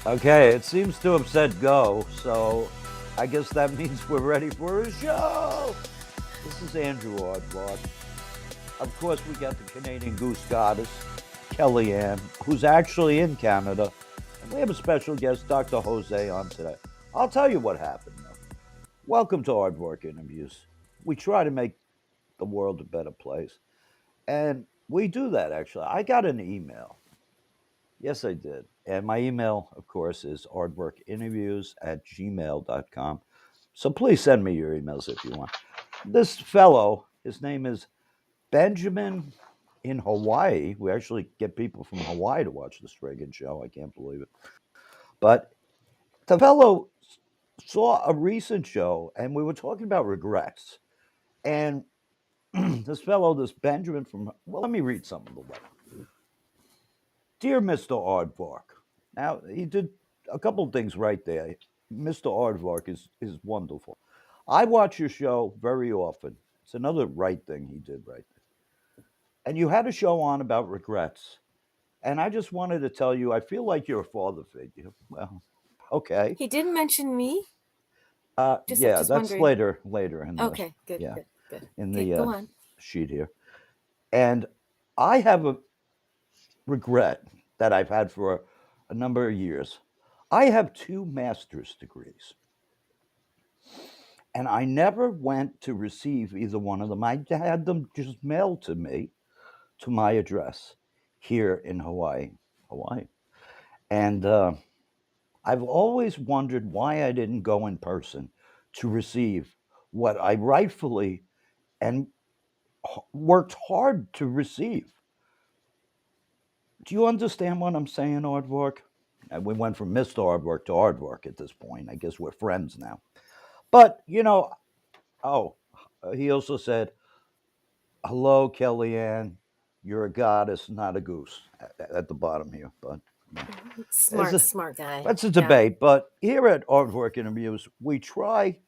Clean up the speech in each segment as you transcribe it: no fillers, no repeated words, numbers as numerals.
Okay, it seems to have said go, so I guess that means we're ready for a show. This is Andrew Aardvark. Of course, we got the Canadian Goose goddess, Kellyanne, who's actually in Canada. And we have a special guest, Dr. Jose, on today. I'll tell you what happened, though. Welcome to Aardvark Interviews. We try to make the world a better place. And we do that, actually. I got an email. Yes, I did. And my email, of course, is aardvarkinterviews@gmail.com. So please send me your emails if you want. This fellow, his name is Benjamin in Hawaii. We actually get people from Hawaii to watch the Stragan show. I can't believe it. But the fellow saw a recent show and we were talking about regrets. And this Benjamin from, well, let me read some of the letter. Dear Mr. Aardvark. Now, he did a couple of things right there. Mr. Aardvark is wonderful. I watch your show very often. It's another right thing he did right there. And you had a show on about regrets. And I just wanted to tell you, I feel like you're a father figure. Well, okay. He didn't mention me. Yeah, Just that's wondering. later in the Okay, good, yeah good, good. in Okay, the go on. sheet here. And I have a regret that I've had for a number of years. I have two master's degrees, and I never went to receive either one of them. I had them just mailed to me to my address here in Hawaii. Hawaii. And I've always wondered why I didn't go in person to receive what I rightfully and worked hard to receive. Do you understand what I'm saying, Aardvark? And we went from Mr. Aardvark to Aardvark at this point. I guess we're friends now. But, he also said, hello, Kellyanne. You're a goddess, not a goose, at the bottom here. But Smart guy. that's a debate. But here at Aardvark Interviews, we try.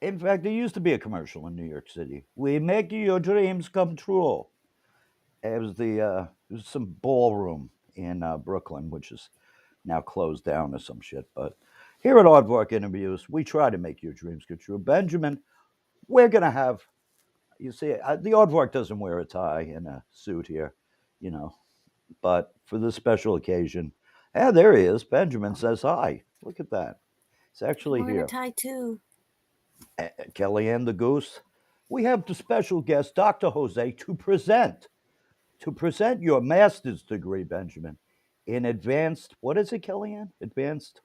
In fact, there used to be a commercial in New York City. We make your dreams come true. It was some ballroom in Brooklyn, which is now closed down or some shit. But here at Aardvark Interviews, we try to make your dreams come true. Benjamin, we're gonna have. You see, the Aardvark doesn't wear a tie and a suit here, you know. But for this special occasion, there he is. Benjamin says hi. Look at that. It's actually I'm wearing here. a tie too. Kellyanne the Goose. We have the special guest, Dr. Jose, to present your master's degree, Benjamin, in advanced. What is it, Kellyanne? Advanced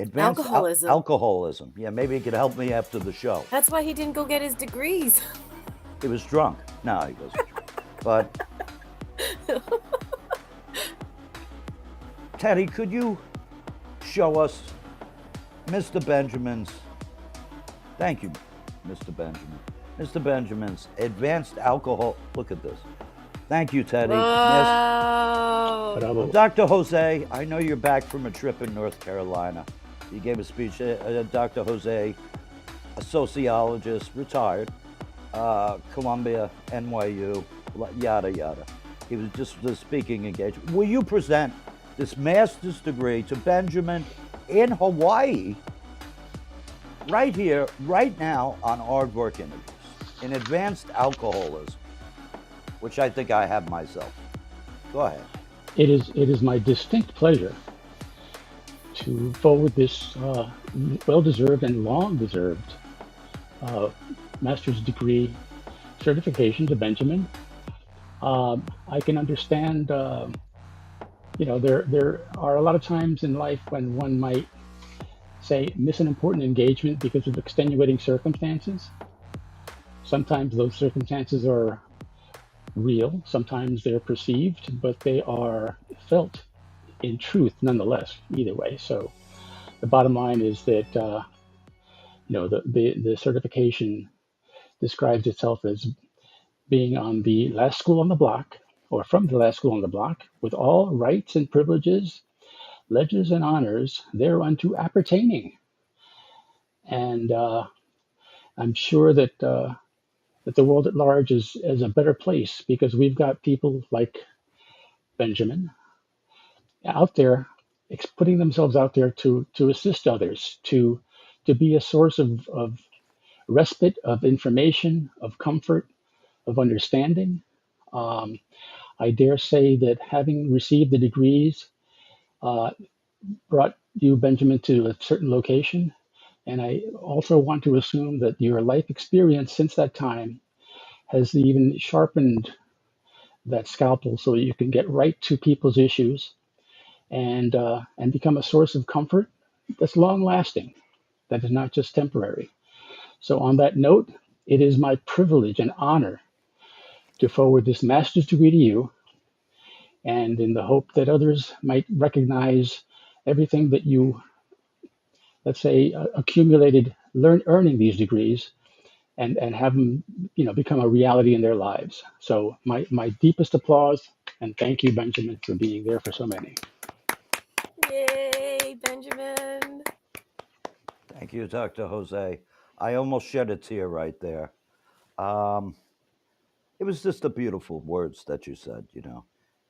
Alcoholism. alcoholism. Yeah, maybe he could help me after the show. That's why he didn't go get his degrees. He was drunk. No, he wasn't drunk. But Teddy, could you show us Mr. Benjamin's? Thank you, Mr. Benjamin. Mr. Benjamin's advanced alcohol. Look at this. Thank you, Teddy. Whoa. Yes. Dr. Jose, I know you're back from a trip in North Carolina. You gave a speech. Dr. Jose, a sociologist, retired, Columbia, NYU, yada, yada. He was just the speaking engagement. Will you present this master's degree to Benjamin in Hawaii, right here, right now on Aardvark Interviews, in advanced alcoholism, which I think I have myself. Go ahead. It is my distinct pleasure to forward this well-deserved and long-deserved master's degree certification to Benjamin. I can understand, there are a lot of times in life when one might say miss an important engagement because of extenuating circumstances. Sometimes those circumstances are real, sometimes they're perceived, but they are felt in truth nonetheless, either way. So the bottom line is that the certification describes itself as being on the last school on the block, or from the last school on the block, with all rights and privileges, ledges and honors thereunto appertaining. And I'm sure that the world at large is a better place because we've got people like Benjamin out there, putting themselves out there to assist others, to be a source of respite, of information, of comfort, of understanding. Um, I dare say that having received the degrees uh, brought you, Benjamin, to a certain location. And I also want to assume that your life experience since that time has even sharpened that scalpel so that you can get right to people's issues and become a source of comfort that's long lasting, that is not just temporary. So, on that note, it is my privilege and honor to forward this master's degree to you, and in the hope that others might recognize everything that you, let's say, accumulated earning these degrees and have them, become a reality in their lives. So my deepest applause and thank you, Benjamin, for being there for so many. Yay, Benjamin. Thank you, Dr. Jose. I almost shed a tear right there. It was just the beautiful words that you said, you know.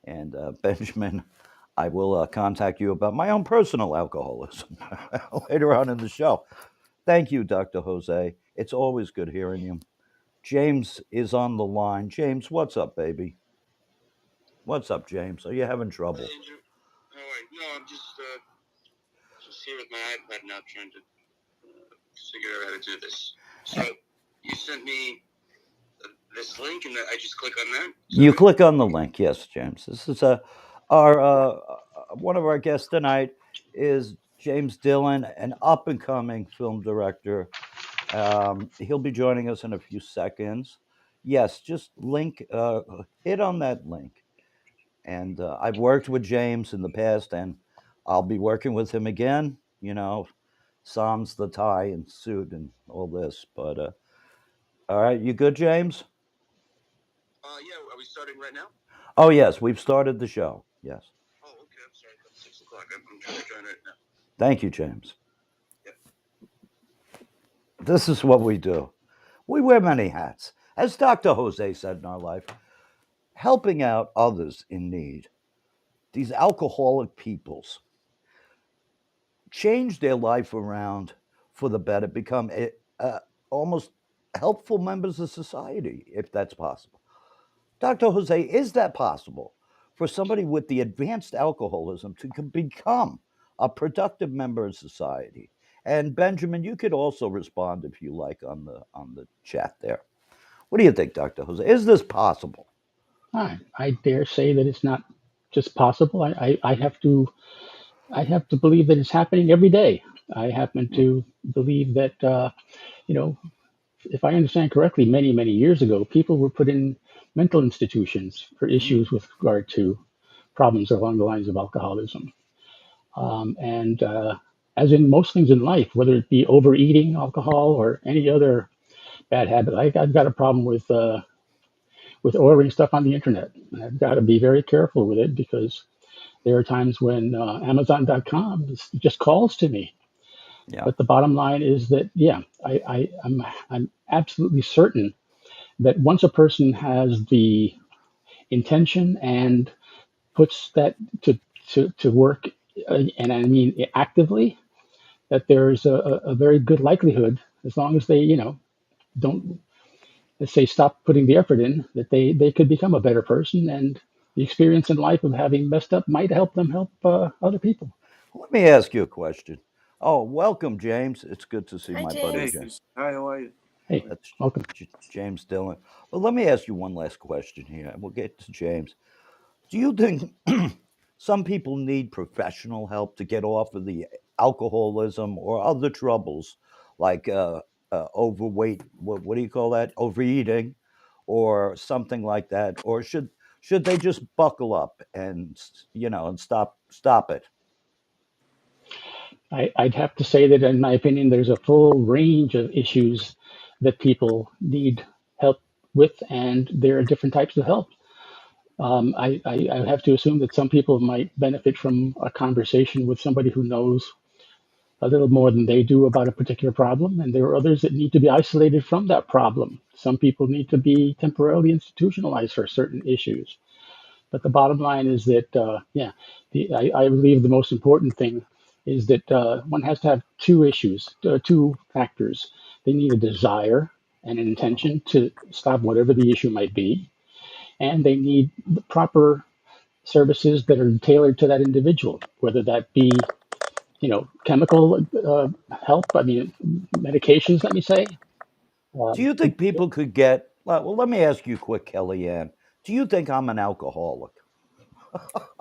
And Benjamin, I will contact you about my own personal alcoholism later on in the show. Thank you, Dr. Jose. It's always good hearing you. James is on the line. James, what's up, baby? What's up, James? Are you having trouble? Hey, Andrew. How are you? No, I'm just here with my iPad now trying to figure out how to do this. So you sent me this link, and I just click on that? You click on the link, yes, James. This is our one of our guests tonight is James Dillon, an up-and-coming film director. He'll be joining us in a few seconds. Yes, just hit on that link. And I've worked with James in the past, and I'll be working with him again. You know, sans the tie and suit and all this. But all right, you good, James? Yeah. Are we starting right now? Oh yes, we've started the show. Yes. Oh, okay. I'm sorry. It's 6 o'clock. I'm trying to join right now. Thank you, James. Yep. This is what we do. We wear many hats. As Dr. Jose said in our life, helping out others in need. These alcoholic peoples change their life around for the better, become almost helpful members of society, if that's possible. Dr. Jose, is that possible for somebody with the advanced alcoholism to become a productive member of society? And Benjamin, you could also respond if you like on the chat there. What do you think, Dr. Jose? Is this possible? I dare say that it's not just possible. I have to believe that it's happening every day. I happen to believe that if I understand correctly, many years ago, people were put in mental institutions for issues with regard to problems along the lines of alcoholism. And as in most things in life, whether it be overeating alcohol or any other bad habit, I've got a problem with ordering stuff on the internet. I've got to be very careful with it because there are times when Amazon.com just calls to me. Yeah. But the bottom line is that, I'm absolutely certain that once a person has the intention and puts that to work, and I mean actively, that there's a very good likelihood, as long as they, don't, let's say, stop putting the effort in, that they could become a better person, and the experience in life of having messed up might help them help other people. Let me ask you a question. Oh, welcome, James. It's good to see Hi, my buddy James. James. Hi, how are you? Hey, That's welcome. James Dillon. Well, let me ask you one last question here, and we'll get to James. Do you think some people need professional help to get off of the alcoholism or other troubles like overweight? What do you call that? Overeating, or something like that? Or should they just buckle up and and stop it? I'd have to say that, in my opinion, there's a full range of issues that people need help with, and there are different types of help. I have to assume that some people might benefit from a conversation with somebody who knows a little more than they do about a particular problem, and there are others that need to be isolated from that problem. Some people need to be temporarily institutionalized for certain issues. But the bottom line is that, I believe the most important thing is that one has to have two factors. They need a desire and an intention to stop whatever the issue might be, and they need the proper services that are tailored to that individual, whether that be, chemical help. I mean, medications. Let me say. Do you think people could get? Well, let me ask you quick, Kellyanne. Do you think I'm an alcoholic?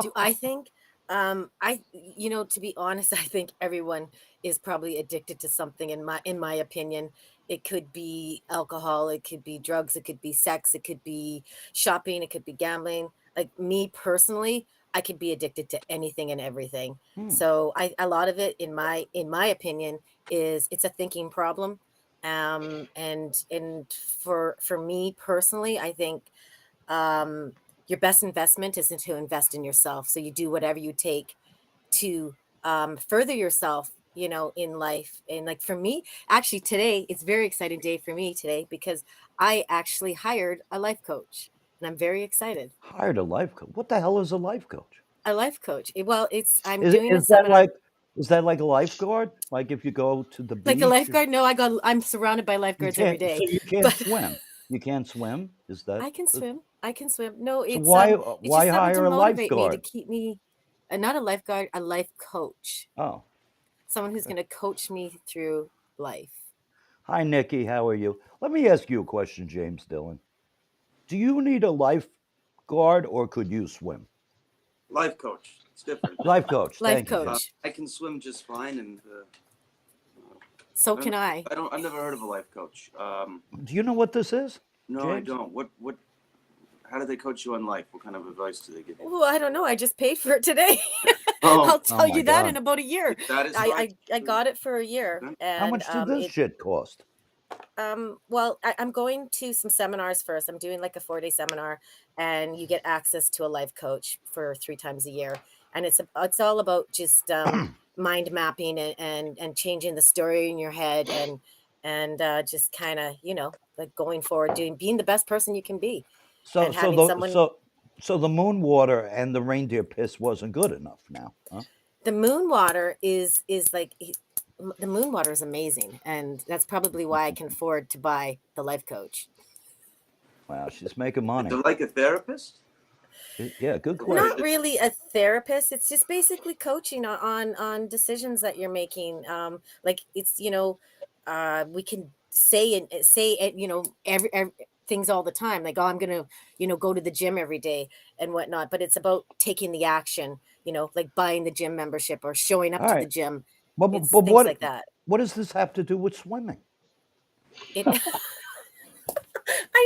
Do I think? To be honest, I think everyone is probably addicted to something. In my opinion, it could be alcohol, it could be drugs, it could be sex, it could be shopping, it could be gambling. Like me personally, I could be addicted to anything and everything. Hmm. So a lot of it, in my opinion, is it's a thinking problem. And for me personally, I think your best investment is to invest in yourself. So you do whatever you take to further yourself, in life. And like for me, actually today, it's a very exciting day for me today because I actually hired a life coach and I'm very excited. Hired a life coach. What the hell is a life coach? A life coach. Well, I'm Is, doing a is that seminar. like a lifeguard? Like if you go to the Like a beach, lifeguard? No, I'm surrounded by you lifeguards every can't. So day. you can't But swim. You can't swim. Is that I can swim. I can swim. No, so? it's Why just something to hire a motivate me, to lifeguard? keep me not a lifeguard, a life coach. Oh, Someone who's okay. going to coach me through life. Hi, Nikki. How are you? Let me ask you a question, James Dillon. Do you need a lifeguard or could you swim? Life coach. It's different. Life coach. Life Thank you, James. coach. I can swim just fine, and So can I. I've never heard of a life coach. Do you know what this is? No, I James? don't. What? How do they coach you on life? What kind of advice do they give you? Well, I don't know. I just paid for it today. Oh, I'll tell my you that God. in about a year. that is I got it for a year. Okay. And How much did this shit cost? well, I'm going to some seminars first. I'm doing like a 4-day seminar, and you get access to a life coach for 3 times a year. And it's all about just mind mapping and changing the story in your head and just kind of, like going forward, being the best person you can be. So And so having the someone. so the moon water and the reindeer piss wasn't good enough now, huh? The moon water is like the moon water is amazing, and that's probably why I can afford to buy the life coach. Wow, she's making Is money. it like a therapist? Yeah, good Not question. Not really a therapist. It's just basically coaching on decisions that you're making. Like it's we can say it, every things all the time. Like, oh, I'm gonna go to the gym every day and whatnot. But it's about taking the action. Like buying the gym membership or showing up All to right. the gym. But It's but things like that. what does this have to do with swimming? It. I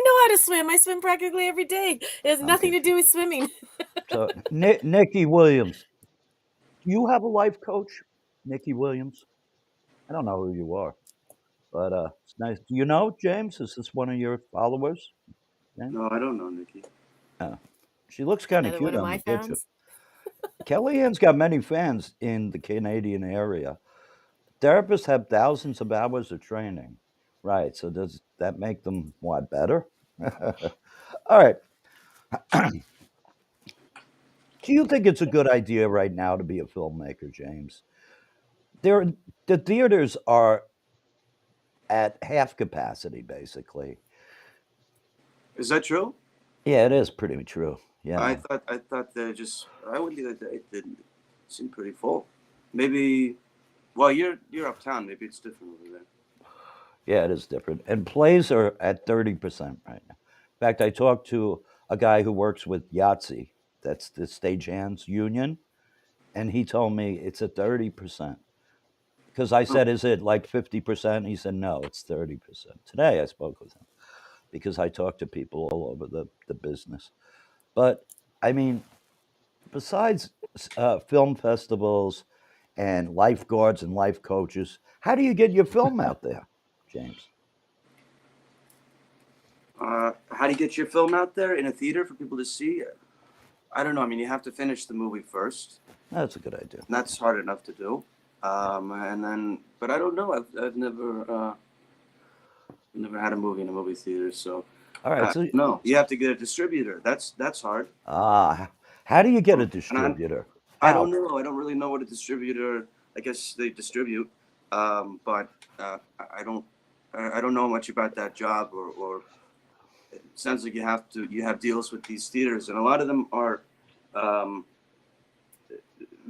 know how to swim. I swim practically every day. It has nothing to do with swimming. So Nikki Williams, do you have a life coach? Nikki Williams? I don't know who you are, but it's nice. Do you know James? Is this one of your followers? James? No, I don't know, Nikki. She looks kind of Another one cute of on my the picture. fans. Kellyanne's got many fans in the Canadian area. Therapists have thousands of hours of training. Right. So does that make them what, better? All right. Do you think it's a good idea right now to be a filmmaker, James? The theaters are at half capacity, basically. Is that true? Yeah, it is pretty true. Yeah. I thought they just. I would think that it didn't seem pretty full. Maybe. Well, you're uptown. Maybe it's different over there. Yeah, it is different. And plays are at 30% right now. In fact, I talked to a guy who works with Yahtzee, that's the stagehands union, and he told me it's at 30%. Because I said, is it like 50%? He said, no, it's 30%. Today I spoke with him because I talk to people all over the business. But I mean, besides film festivals and lifeguards and life coaches, how do you get your film out there, James? How do you get your film out there in a theater for people to see? I don't know. I mean, you have to finish the movie first. That's a good idea. And that's hard enough to do. And then, but I don't know. I've never had a movie in a movie theater, so All right. So no, you have to get a distributor. That's hard. How do you get a And distributor? I How? don't know. I don't really know what a distributor. I guess they distribute, but I don't. I don't know much about that job, or it sounds like you have deals with these theaters, and a lot of them are. Um,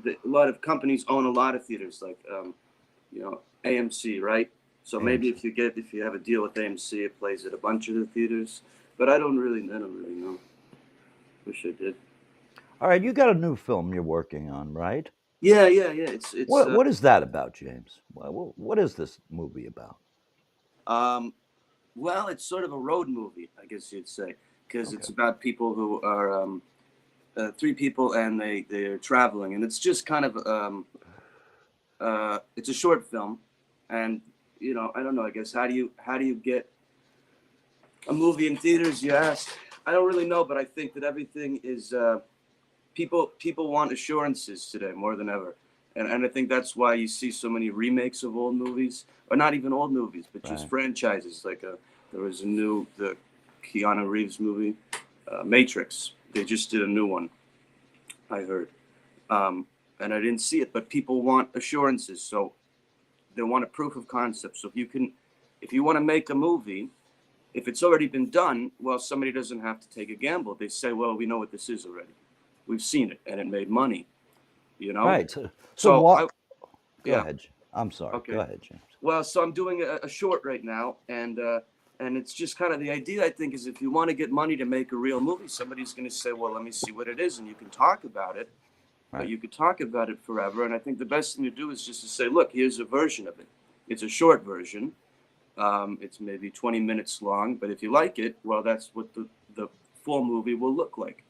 a lot of companies own a lot of theaters, like AMC, right? So maybe AMC. if you have a deal with AMC, it plays at a bunch of the theaters. But I don't really know. Wish I did. All right, you got a new film you're working on, right? Yeah. It's What is that about, James? What is this movie about? um, well, it's sort of a road movie, I guess you'd say, because Okay. it's about people who are three people and they're traveling, and it's just kind of it's a short film, and I don't know. I guess how do you get a movie in theaters? You ask. I don't really know, but I think that everything is people want assurances today more than ever, and I think that's why you see so many remakes of old movies, or not even old movies, but just Right. franchises. Like there was the Keanu Reeves movie, Matrix. They just did a new one, I heard, and I didn't see it, but people want assurances, so they want a proof of concept. So if you want to make a movie, if it's already been done, well, somebody doesn't have to take a gamble. They say, well, we know what this is already. We've seen it, and it made money. Right. So So what? Go yeah. ahead. I'm sorry. Okay. Go ahead, James. Well, so I'm doing a short right now, and it's just kind of the idea. I think is if you want to get money to make a real movie, somebody's going to say, well, let me see what it is, and you can talk about it. Right. But you could talk about it forever, and I think the best thing to do is just to say, look, here's a version of it. It's a short version. It's maybe 20 minutes long, but if you like it, well, that's what the full movie will look like.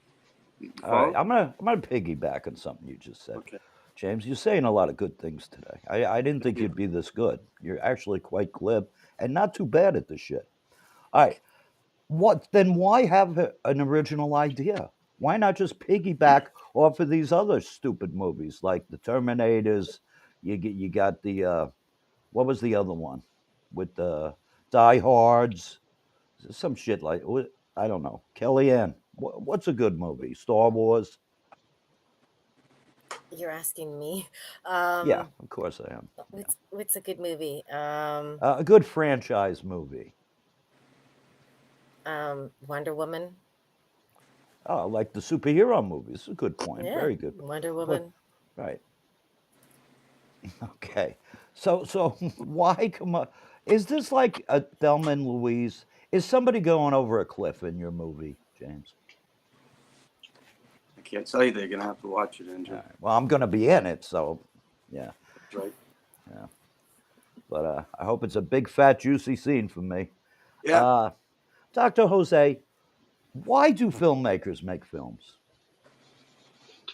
You All right. follow? I'm gonna piggyback on something you just said. Okay. James, you're saying a lot of good things today. I didn't think you'd be this good. You're actually quite glib and not too bad at this shit. All right. Why have an original idea? Why not just piggyback off of these other stupid movies like the Terminators? You got the what was the other one with the Die Hards? Some shit like I don't know. Kellyanne, what's a good movie? Star Wars? You're asking me. Yeah, of course I am. Yeah. What's a good movie? A good franchise movie. Wonder Woman. Oh, like the superhero movies. A good point. Yeah, Very good. Wonder But Woman. right. Okay. So why come up? Is this like a Thelma and Louise? Is somebody going over a cliff in your movie, James? I can't tell you. They're gonna have to watch it, Andrew. All right. Well, I'm going to be in it, so yeah. That's right. Yeah. But I hope it's a big, fat, juicy scene for me. Yeah. Dr. Jose, why do filmmakers make films?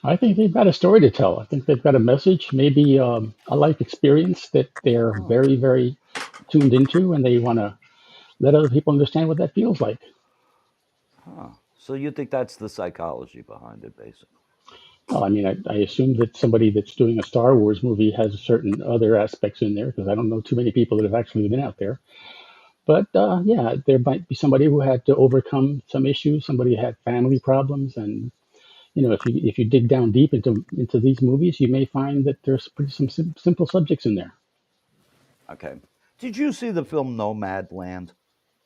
I think they've got a story to tell. I think they've got a message, maybe a life experience that they're Oh. very, very tuned into, and they want to let other people understand what that feels like. Huh. So you think that's the psychology behind it, basically? Well, I mean, I assume that somebody that's doing a Star Wars movie has certain other aspects in there because I don't know too many people that have actually been out there. But yeah, there might be somebody who had to overcome some issues. Somebody had family problems, and if you dig down deep into these movies, you may find that there's some simple subjects in there. Okay. Did you see the film Nomadland,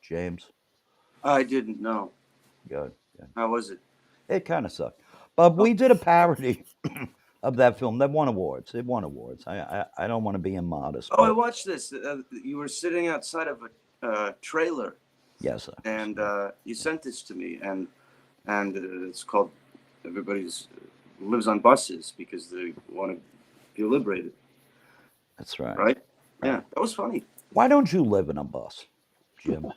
James? I didn't know. Good. How was it? It kind of sucked. But we did a parody of that film that won awards. It won awards. I don't want to be immodest. Oh, I But watched this. You were sitting outside of a trailer, yes, sir. and you sent this to me, and it's called Everybody's lives on buses because they want to feel liberated, That's right. right? Yeah, that was funny. Why don't you live in a bus, Jim?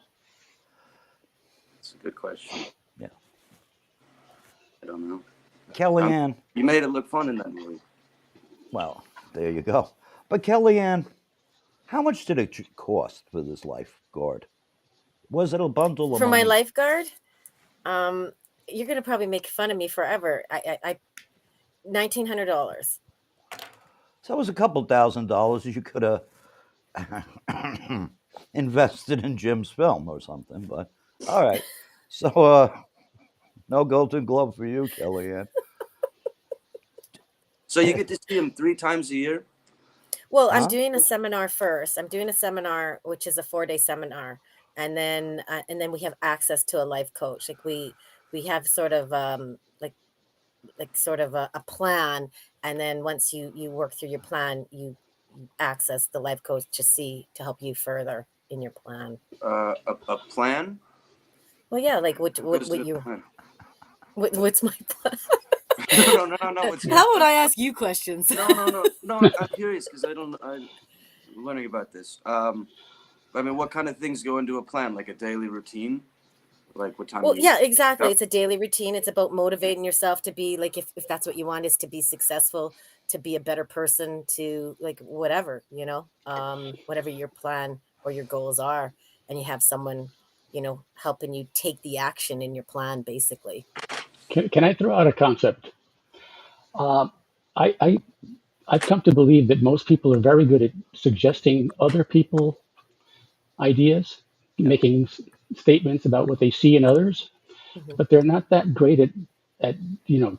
It's a good question. Yeah. I don't know. Kellyanne, You made it look fun in that movie. well, there you go. But Kellyanne, how much did it cost for this lifeguard? Was it a bundle of For my money? lifeguard, you're gonna probably make fun of me forever. I $1,900. So it was a couple $1,000s you could have invested in Jim's film or something. But all right. So no Golden Glove for you, Kellyanne. So you get to see him 3 times a year? Well, I'm Huh? doing a seminar first. I'm doing a seminar, which is a 4-day seminar, and then we have access to a life coach. Like we have sort of like sort of a plan, and then once you work through your plan, you access the life coach to help you further in your plan. A plan? Well, yeah, like What is what a you plan? what's my plan? No. What's your How would plan? I ask you questions? No. I'm curious because I'm learning about this. I mean, what kind of things go into a plan? Like a daily routine? Like what time Well, you yeah, exactly. up? It's a daily routine. It's about motivating yourself to be like, if that's what you want, is to be successful, to be a better person, to like whatever, whatever your plan or your goals are, and you have someone, helping you take the action in your plan, basically. Can I throw out a concept? Um, I, I I've come to believe that most people are very good at suggesting other people ideas, Yeah. making statements about what they see in others, Mhm. but they're not that great at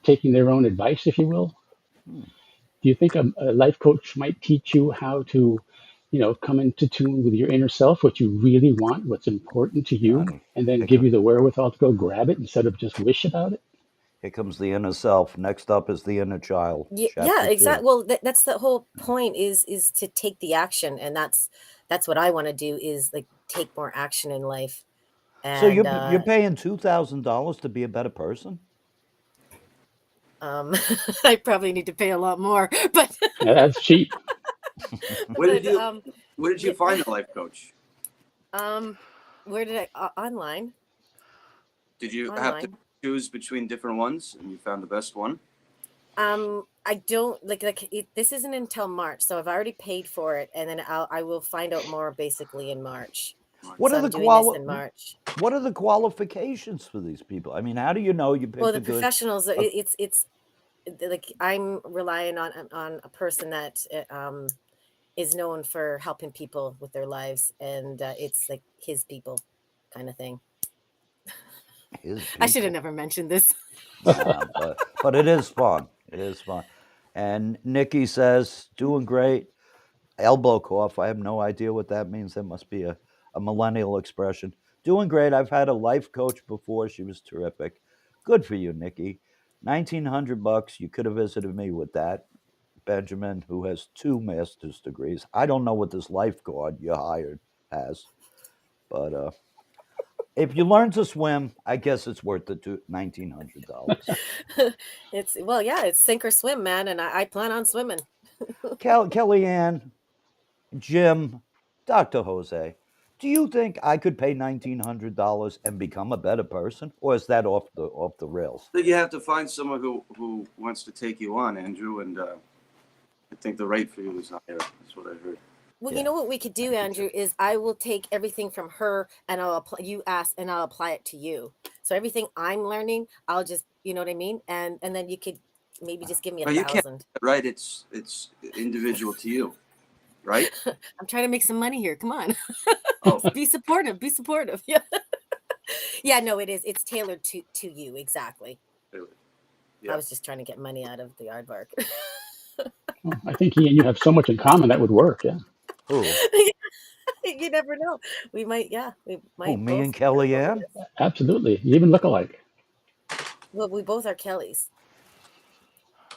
taking their own advice, if you will. Hmm. Do you think a life coach might teach you how to, come into tune with your inner self, what you really want, what's important to Yeah. you, and then Here, give co- you the wherewithal to go grab it instead of just wish about it? here comes the inner self. Next up is the inner child. Yeah, Chapter 2. exactly. Well, that's the whole point, is to take the action, and that's what I want to do, is like take more action in life. So And you're paying $2,000 to be a better person? I probably need to pay a lot more, but Now, that's cheap. Where did but you Where did you yeah, find the life coach? um, where did online? Did you have to Online. choose between different ones and you found the best one? I don't this isn't until March, so I've already paid for it, and then I will find out more basically in March. What So are I'm the doing this in March. what are the qualifications for these people? I mean, how do you know you Well, picked the a good professionals, a, it's like I'm relying on a person that is known for helping people with their lives, and it's like his people kind of thing. his I should have people? never mentioned this. Nah, but it is fun. It is fun. And Nikki says, doing great. Elbow cough. I have no idea what that means. That must be a millennial expression. Doing great. I've had a life coach before. She was terrific. Good for you, Nikki. $1,900. You could have visited me with that. Benjamin, who has 2 master's degrees. I don't know what this lifeguard you hired has, but if you learn to swim, I guess it's worth the $1,900. It's sink or swim, man, and I plan on swimming. Kellyanne, Jim, Dr. Jose, do you think I could pay $1,900 and become a better person, or is that off the rails? I think you have to find someone who wants to take you on, Andrew, and I think the rate for you is higher. That's what I heard. Well, you Yeah, know what we could do, Andrew, is I will take everything from her, and I'll apply, you ask, and I'll apply it to you. So everything I'm learning, I'll just, you know what I mean? And then you could maybe just give me But you can't, 1,000. right? It's individual to you, right? I'm trying to make some money here. Come on. Oh, Be supportive. Be supportive. Yeah. Yeah, no, it is. It's tailored to you. Exactly. really? I Yeah. was just trying to get money out of the aardvark. Well, I think he and you have so much in common that would work. Yeah, who? You never know. We Who? might Me and both get a little bit Kellyanne? of. absolutely. You even look alike. Well, we both are Kellys.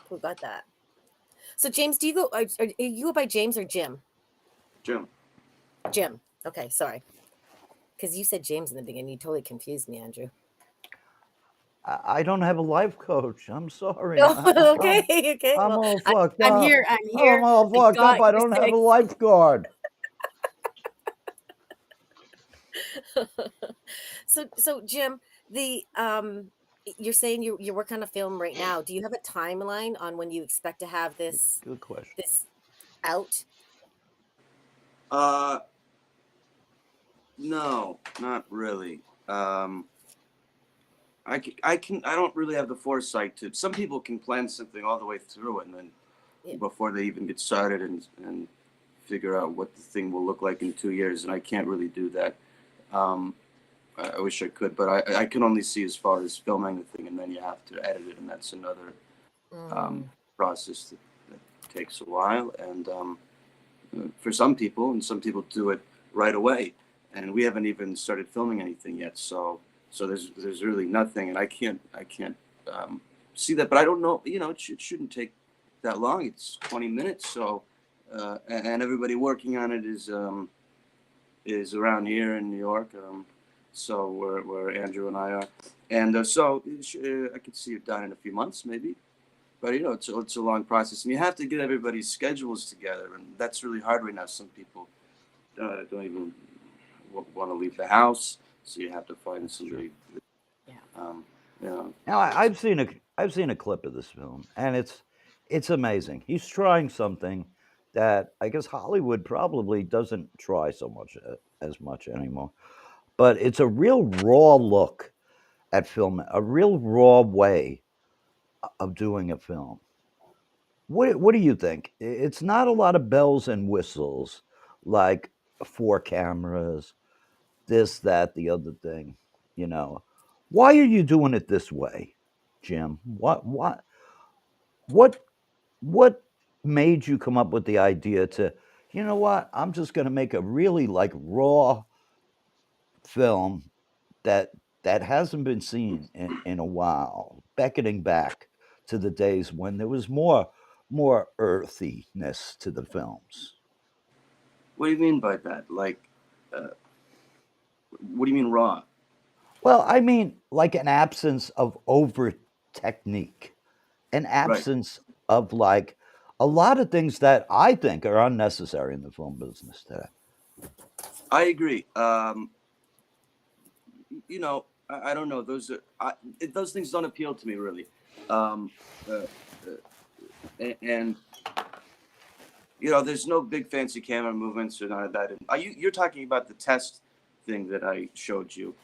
Who got that? So James, do you go? Are you go by James or Jim? Jim. Jim. Okay, sorry. Because you said James in the beginning. You totally confused me, Andrew. I don't have a life coach. I'm sorry. Okay, okay. I'm Well, all fucked I'm up. here. I'm I'm here. all I fucked up. got I your don't have a six. lifeguard. So Jim, the you're saying you're working on a film right now. Do you have a timeline on when you expect to have Good question. this out? No, not really. I don't really have the foresight to. Some people can plan something all the way through, and then Yeah. before they even get started and figure out what the thing will look like in 2 years, and I can't really do that. I wish I could, but I can only see as far as filming the thing, and then you have to edit it, and that's another Mm. process that takes a while, and for some people, and some people do it right away. And we haven't even started filming anything yet, so there's really nothing, and I can't see that. But I don't know, it shouldn't take that long. It's 20 minutes, so and everybody working on it is around here in New York. So where Andrew and I are, and so I could see it done in a few months, maybe. But it's a long process, and you have to get everybody's schedules together, and that's really hard right now. Some people don't even want to leave the house, so you have to find somebody. Now I've seen a clip of this film, and it's amazing. He's trying something that I guess Hollywood probably doesn't try so much as much anymore. But it's a real raw look at film, a real raw way of doing a film. What do you think? It's not a lot of bells and whistles, like 4 cameras, this, that, the other thing. Why are you doing it this way, Jim? What made you come up with the idea to, I'm just going to make a really like raw film that hasn't been seen in a while, beckoning back to the days when there was more earthiness to the films. What do you mean by that? Like, what do you mean raw? Well, I mean like an absence of over technique, an absence of like a lot of things that I think are unnecessary in the film business today. I agree. I don't know. Those things don't appeal to me really. And there's no big fancy camera movements or none of that. You're talking about the test thing that I showed you,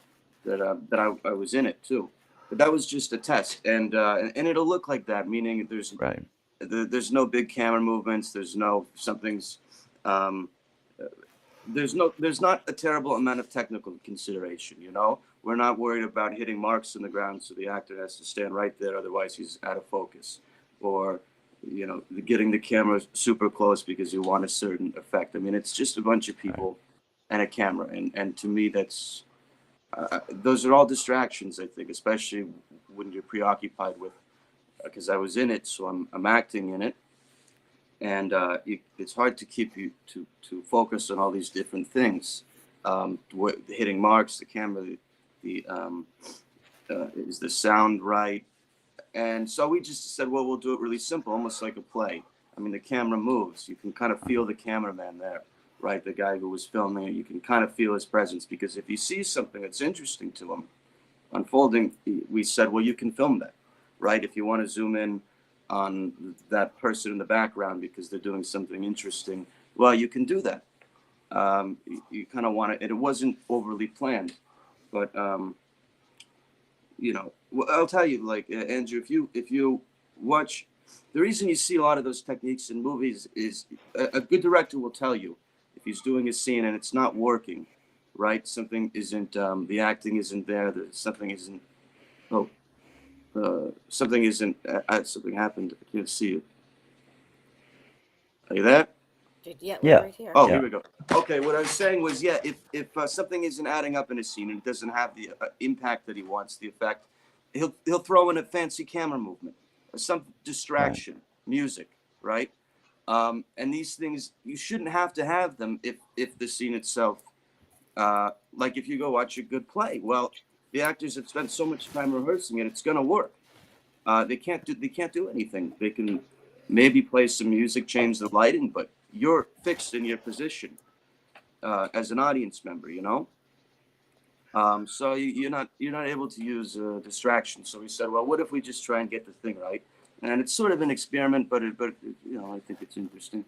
that I was in it too. But that was just a test, and it'll look like that, meaning there's no big camera movements. There's no something's. There's not a terrible amount of technical consideration. We're not worried about hitting marks in the ground, so the actor has to stand right there, otherwise he's out of focus, or getting the camera super close because you want a certain effect. I mean, it's just a bunch of people and a camera, and to me, that's those are all distractions. I think, especially when you're preoccupied with, because I was in it, so I'm acting in it. And it's hard to keep you to focus on all these different things. Hitting marks, the camera, is the sound right? And so we just said, well, we'll do it really simple, almost like a play. I mean, the camera moves. You can kind of feel the cameraman there, right? The guy who was filming it, you can kind of feel his presence, because if he sees something that's interesting to him unfolding, we said, well, you can film that, right? If you want to zoom in on that person in the background because they're doing something interesting, well, you can do that. You kind of want it. It wasn't overly planned, but I'll tell you, like Andrew, if you watch, the reason you see a lot of those techniques in movies is a good director will tell you if he's doing a scene and it's not working, right? Something isn't, the acting isn't there. Something isn't. Something isn't. Something happened. I can't see it. Are you there? Yeah, we're right here. Oh, here we go. Okay, what I was saying was, if something isn't adding up in a scene and it doesn't have the impact that he wants, the effect, he'll throw in a fancy camera movement, or some distraction, music, right? And these things, you shouldn't have to have them if the scene itself, like if you go watch a good play, well, the actors have spent so much time rehearsing it, it's going to work. They can't do anything. They can maybe play some music, change the lighting, but you're fixed in your position as an audience member, So you're not able to use distraction. So we said, well, what if we just try and get the thing right? And it's sort of an experiment, but I think it's interesting.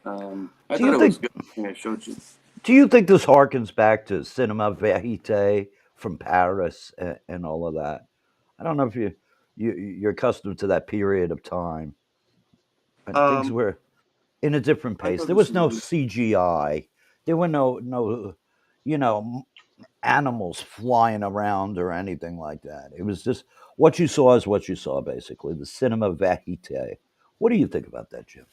I thought it was good. I showed you. Do you think this harkens back to cinema verite from Paris and all of that? I don't know if you're accustomed to that period of time. Things were in a different pace. There was no CGI. There were no animals flying around or anything like that. It was just what you saw is what you saw, basically. The cinema verite. What do you think about that, Jim?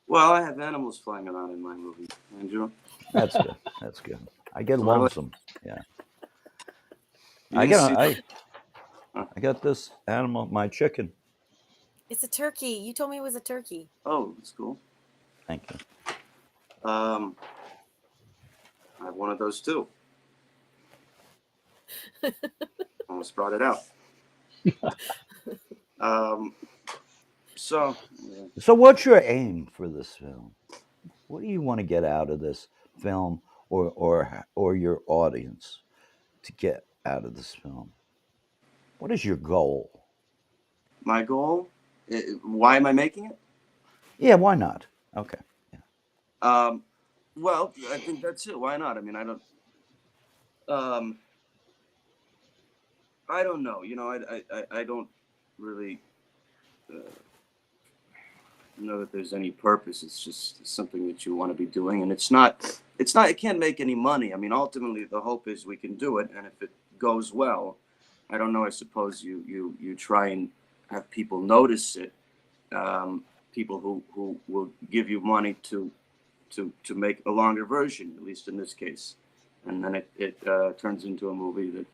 Well, I have animals flying around in my movie, Andrew. That's good. That's good. I get So I like- lonesome. Yeah. You I didn't got see- I got this animal, my chicken. It's a turkey. You told me it was a turkey. Oh, that's cool. Thank you. I have one of those too. Almost brought it out. So, yeah. So, what's your aim for this film? What do you want to get out of this film, or your audience to get out of this film? What is your goal? My goal. Why am I making it? Yeah, why not? Okay. Well, I think that's it. Why not? I mean, I don't know. You know, I don't really know that there's any purpose. It's just something that you want to be doing, and it's not. It can't make any money. I mean, ultimately, the hope is we can do it, and if it goes well, I don't know. I suppose you try and have people notice it. People who will give you money to make a longer version, at least in this case, and then it turns into a movie that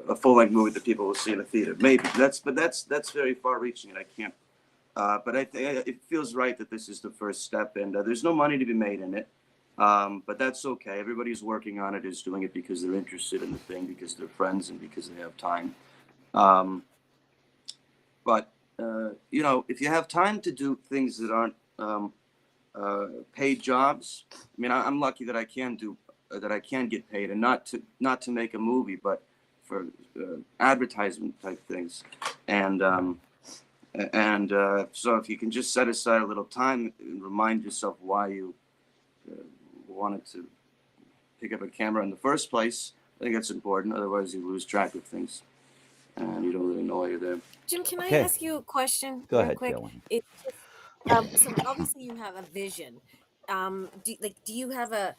a full-length movie that people will see in a theater. Maybe that's very far-reaching, and I can't. But it feels right that this is the first step, and there's no money to be made in it. But that's okay. Everybody who's working on it is doing it because they're interested in the thing, because they're friends, and because they have time. But you know, if you have time to do things that aren't paid jobs, I mean, I'm lucky that I can get paid, and not to make a movie, but for advertisement type things, and so if you can just set aside a little time and remind yourself why you wanted to pick up a camera in the first place, I think that's important. Otherwise, you lose track of things, and you don't really know why you're there. Jim, can Okay. I ask you a question Go real ahead, quick? Kelly. It's just, so obviously you have a vision. Do you have a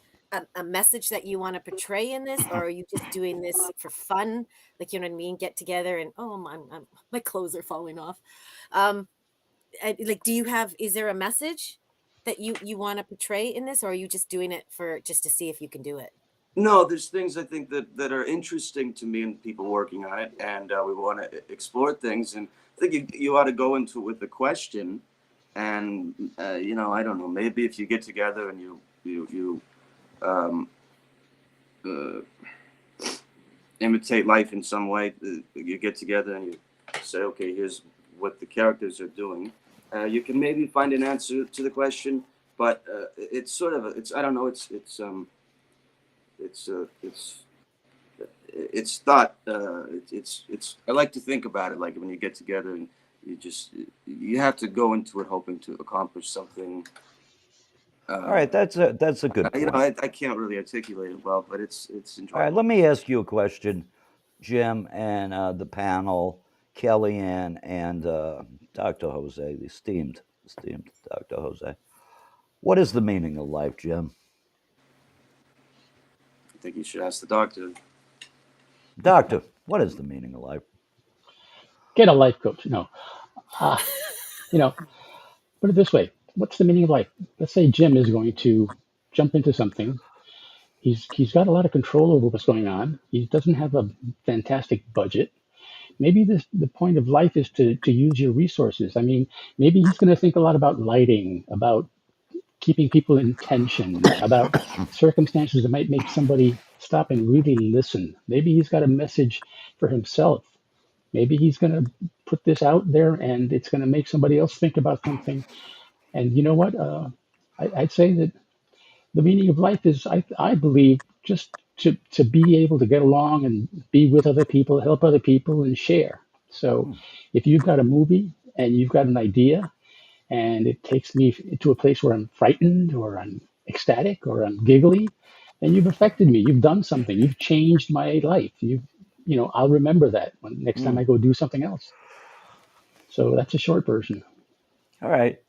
message that you want to portray in this, or are you just doing this for fun? Like, you know what I mean? Get together and my clothes are falling off. Like, is there a message that you want to portray in this, or are you just doing it for just to see if you can do it? No, there's things I think that are interesting to me and people working on it, and we want to explore things. And I think you ought to go into it with a question, and you know, I don't know, maybe if you get together and you imitate life in some way, you get together and you say, okay, here's what the characters are doing. You can maybe find an answer to the question, but it's sort of I don't know, it's thought. It's. I like to think about it like when you get together and you have to go into it hoping to accomplish something. All right, that's a good You point. know, I can't really articulate it well, but it's enjoyable. All right, let me ask you a question, Jim, and the panel, Kellyanne and Dr. Jose, the esteemed Dr. Jose. What is the meaning of life, Jim? I think you should ask the doctor. Doctor, what is the meaning of life? Get a life coach. No. You know, put it this way. What's the meaning of life? Let's say Jim is going to jump into something. He's got a lot of control over what's going on. He doesn't have a fantastic budget. Maybe the point of life is to use your resources. I mean, maybe he's going to think a lot about lighting, about keeping people in tension, about circumstances that might make somebody stop and really listen. Maybe he's got a message for himself. Maybe he's going to put this out there and it's going to make somebody else think about something. And you know what? I'd say that the meaning of life is, I believe, just to be able to get along and be with other people, help other people, and share. So if you've got a movie and you've got an idea and it takes me to a place where I'm frightened or I'm ecstatic or I'm giggly, then you've affected me. You've done something. You've changed my life. I'll remember that when next time I go do something else. So that's a short version. All right,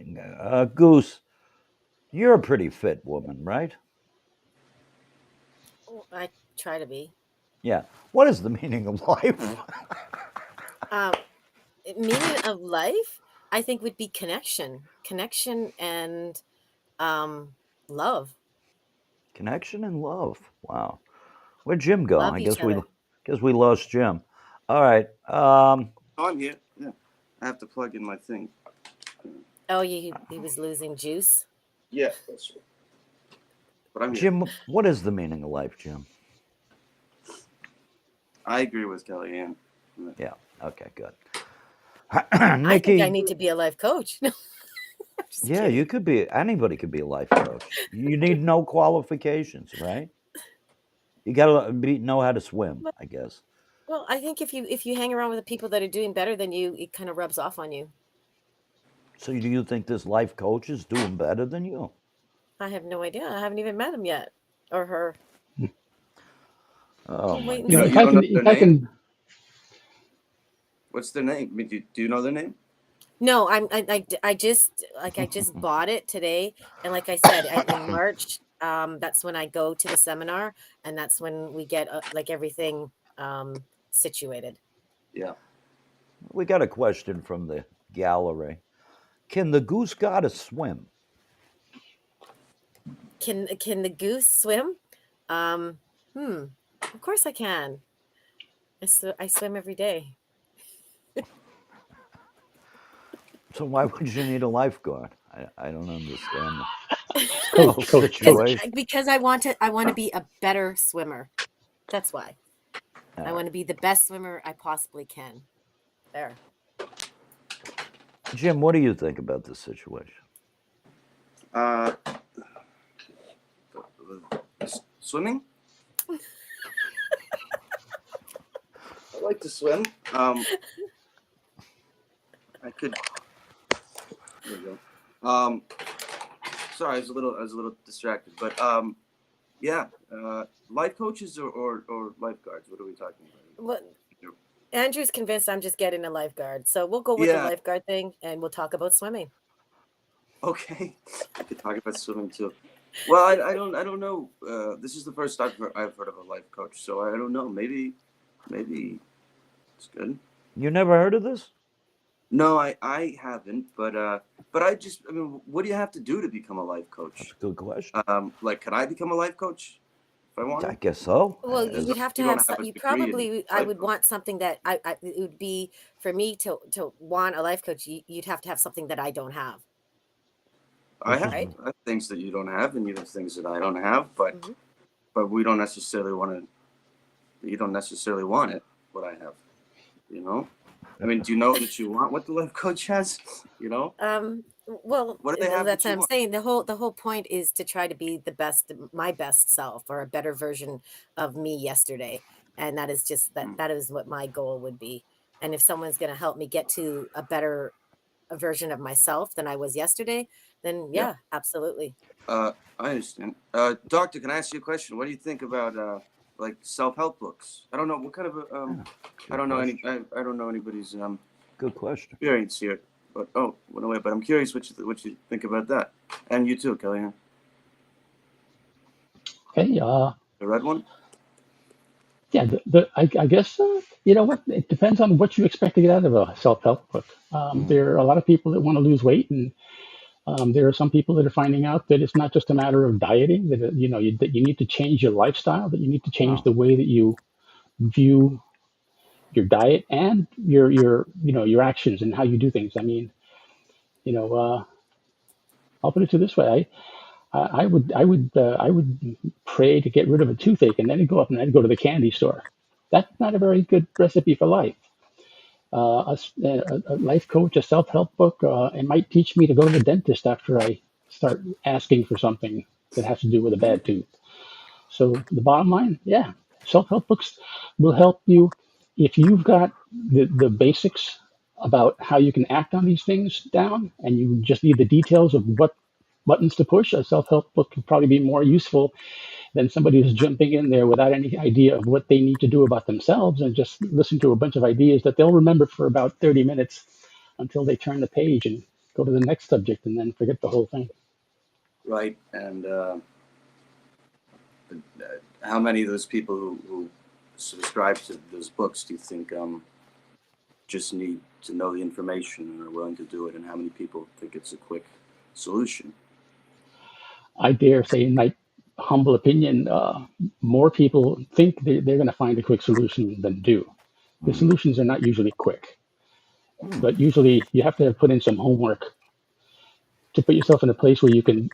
Goose, you're a pretty fit woman, right? Oh, I try to be. Yeah. What is the meaning of life? Meaning of life, I think, would be connection and love. Connection and love. Wow. Where'd Jim go? Love I each other. guess we lost Jim. All right. On here. Yeah. I have to plug in my thing. Oh, he was losing juice. Yeah, that's right. But I'm here. Jim, what is the meaning of life, Jim? I agree with Kellyanne. Yeah. Okay, good. I think I Nikki, need to be a life coach. No, I'm just yeah, kidding. you could be, anybody could be a life coach. You need no qualifications, right? You got to know how to swim, I guess. Well, I think if you hang around with the people that are doing better than you, it kind of rubs off on you. So do you think this life coach is doing better than you? I have no idea. I haven't even met him yet, or her. Oh We'll my wait and You know, see. if I can, their if I name? can, What's their name? I mean, do you know their name? No, I just bought it today, and like I said, in March, that's when I go to the seminar, and that's when we get like everything situated. Yeah. We got a question from the gallery. Can the goose goddess swim? Can the goose swim? Of course I can. I swim every day. So why would you need a lifeguard? I don't understand the coach, whole coach, situation. Because I want to be a better swimmer. That's why. I want to be the best swimmer I possibly can. There. Jim, what do you think about this situation? Swimming? I like to swim. I could. There we go. Sorry, I was a little distracted, but yeah. Life coaches or lifeguards? What are we talking about? Well, Andrew's convinced I'm just getting a lifeguard, so we'll go with the lifeguard thing, and we'll talk about swimming. Okay, I could talk about swimming too. Well, I don't know. This is the first I've heard of a life coach, so I don't know. Maybe it's good. You never heard of this? No, I haven't, but I mean, what do you have to do to become a life coach? That's a good question. Like, can I become a life coach if I want? I guess so. Well, you would have to You don't have have a you degree probably in I life would coaching. want something that it would be for me to want a life coach. You'd have to have something that I don't have. I have, Right. I have things that you don't have, and you have things that I don't have, but Mhm. but we don't necessarily want to. You don't necessarily want it. What I have, you know. I mean, do you know that you want what the life coach has? You know, Well, what do they have that's that what you I'm want? saying. The whole point is to try to be my best self, or a better version of me yesterday, and that is just that is what my goal would be. And if someone's going to help me get to a better version of myself than I was yesterday, then Yeah. yeah, absolutely. I understand. Doctor, can I ask you a question? What do you think about like self-help books? I don't know what kind of I don't know I don't know anybody's Good question. experience here, but went away. But I'm curious what you think about that, and you too, Kellyanne. okay, The red one. yeah, I guess you know what? It depends on what you expect to get out of a self-help book. There are a lot of people that want to lose weight, and there are some people that are finding out that it's not just a matter of dieting. That that you need to change your lifestyle. That you need to change the way that you view your diet and your actions and how you do things. I mean, I'll put it to this way. I would pray to get rid of a toothache, and then I'd go up and I'd go to the candy store. That's not a very good recipe for life. A life coach, a self-help book, it might teach me to go to the dentist after I start asking for something that has to do with a bad tooth. So the bottom line, yeah, self-help books will help you if you've got the basics about how you can act on these things down, and you just need the details of what buttons to push. A self-help book can probably be more useful than somebody who's jumping in there without any idea of what they need to do about themselves and just listen to a bunch of ideas that they'll remember for about 30 minutes until they turn the page and go to the next subject and then forget the whole thing. Right, and how many of those people who subscribe to those books do you think just need to know the information and are willing to do it, and how many people think it's a quick solution? I dare say, in my humble opinion, more people think they're going to find a quick solution than do. The solutions are not usually quick, but usually you have to put in some homework to put yourself in a place where you can,